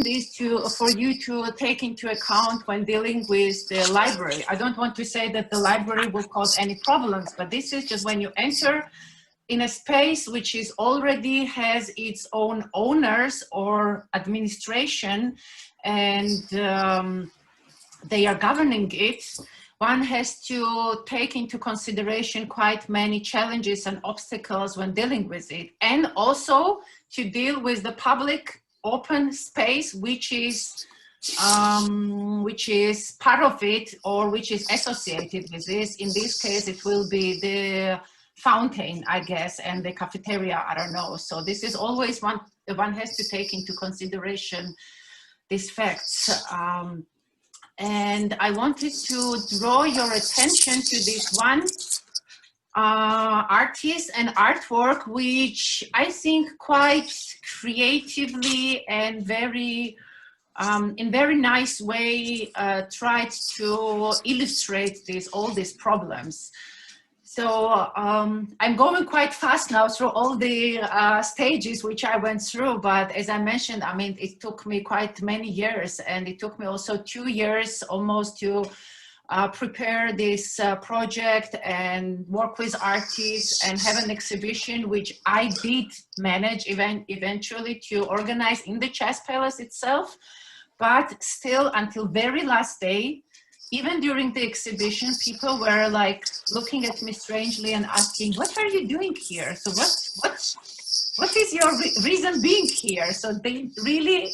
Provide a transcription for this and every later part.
is for you to take into account when dealing with the library. I don't want to say that the library will cause any problems, but this is just when you enter in a space which is already has its own owners or administration, and they are governing it. One has to take into consideration quite many challenges and obstacles when dealing with it, and also to deal with the public open space, which is part of it or which is associated with this. In this case, it will be the fountain, I guess, and the cafeteria, I don't know. So this is always one has to take into consideration these facts. And I wanted to draw your attention to this one artist and artwork, which I think quite creatively and very, in very nice way, tried to illustrate all these problems. So I'm going quite fast now through all the stages which I went through, but as I mentioned, I mean, it took me quite many years, and it took me also 2 years almost to prepare this project and work with artists and have an exhibition, which I did manage eventually to organize in the Chess Palace itself. But still, until very last day, even during the exhibition, people were like looking at me strangely and asking, "What are you doing here? So what is your reason being here?" So they really,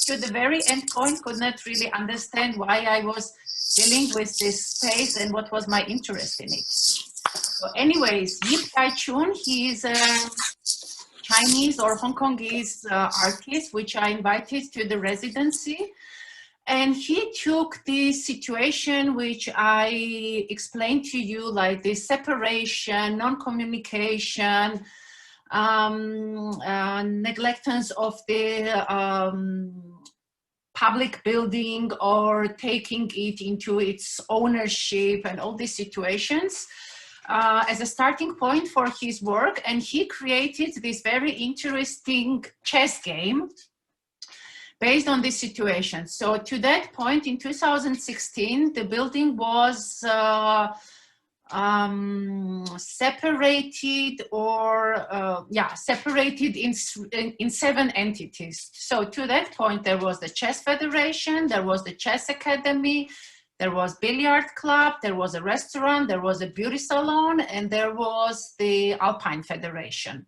to the very end point, could not really understand why I was dealing with this space and what was my interest in it. So anyways, Yip Tai-chun, he is a Chinese or Hong Kongese artist, which I invited to the residency. And he took this situation, which I explained to you, like this separation, non-communication, neglectance of the public building or taking it into its ownership and all these situations as a starting point for his work. And he created this very interesting chess game based on this situation. So to that point in 2016, the building was separated or separated in 7 entities. So to that point, there was the Chess Federation, there was the Chess Academy, there was billiard club, there was a restaurant, there was a beauty salon, and there was the Alpine Federation.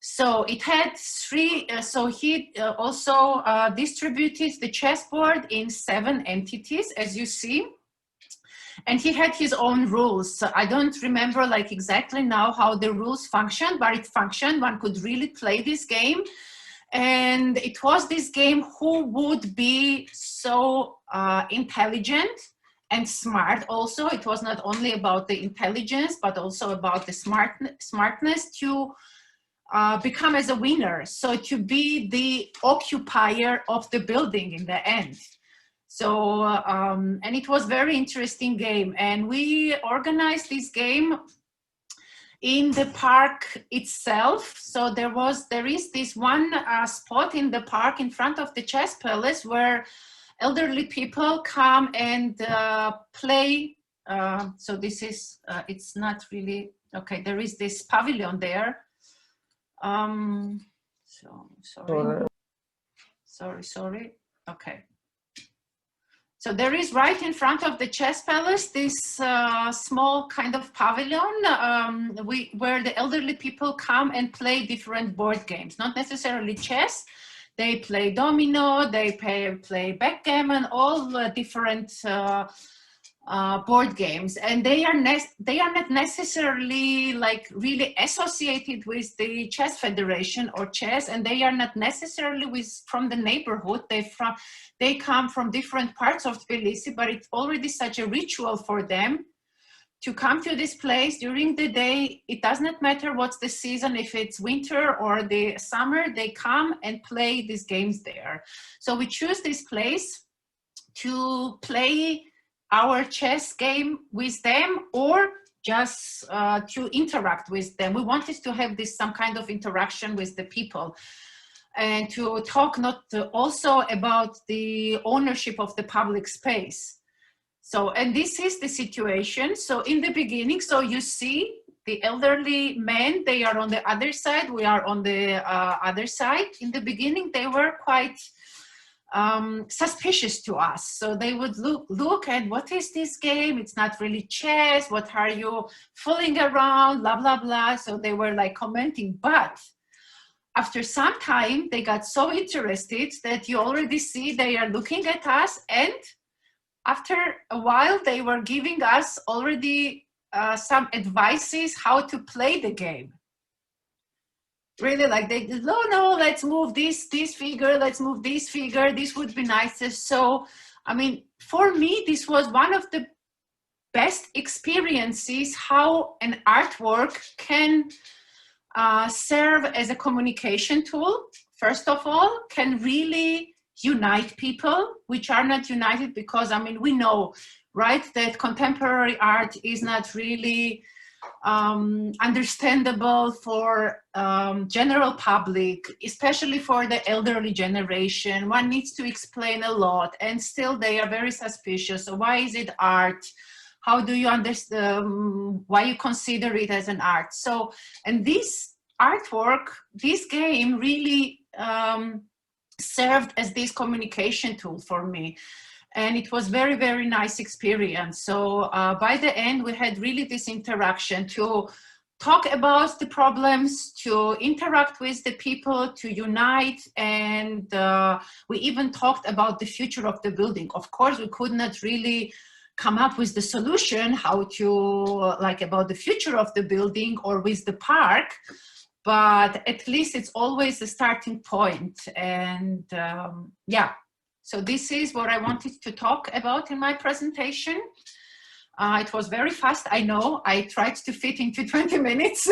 So it had 3, so he also distributed the chessboard in 7 entities, as you see. And he had his own rules. So I don't remember like exactly now how the rules functioned, but it functioned. One could really play this game. And it was this game who would be so intelligent and smart also. It was not only about the intelligence, but also about the smartness to become as a winner. So to be the occupier of the building in the end. So, and it was very interesting game. And we organized this game in the park itself. So there is this one spot in the park in front of the Chess Palace where elderly people come and play. So this is, it's not really, okay, there is this pavilion there. So, sorry. Okay. So there is right in front of the Chess Palace this small kind of pavilion where the elderly people come and play different board games, not necessarily chess. They play domino, they play backgammon, all different board games, and they are not necessarily like really associated with the Chess Federation or chess, and they are not necessarily from the neighborhood. They come from different parts of Tbilisi, but it's already such a ritual for them to come to this place during the day. It does not matter what's the season, if it's winter or the summer, they come and play these games there. So we choose this place to play our chess game with them, or just to interact with them. We wanted to have some kind of interaction with the people. and to talk also about the ownership of the public space. So, and this is the situation. So in the beginning, so you see the elderly men, they are on the other side, we are on the other side. In the beginning, they were quite suspicious to us. So they would look at, what is this game? It's not really chess. What are you fooling around? Blah, blah, blah. So they were like commenting, but after some time, they got so interested that you already see they are looking at us, and after a while, they were giving us already some advices how to play the game. Really, like they did, no, let's move this figure, let's move this figure, this would be nicer. So, I mean, for me, this was one of the best experiences how an artwork can serve as a communication tool. First of all, can really unite people which are not united, because I mean, we know, right, that contemporary art is not really understandable for general public, especially for the elderly generation. One needs to explain a lot, and still they are very suspicious. So why is it art? How do you understand, why you consider it as an art? So, and this artwork, this game really served as this communication tool for me. And it was very, very nice experience. So by the end, we had really this interaction to talk about the problems, to interact with the people, to unite. And we even talked about the future of the building. Of course, we could not really come up with the solution how to, like, about the future of the building or with the park, but at least it's always a starting point. And yeah, so this is what I wanted to talk about in my presentation. It was very fast, I know. I tried to fit into 20 minutes.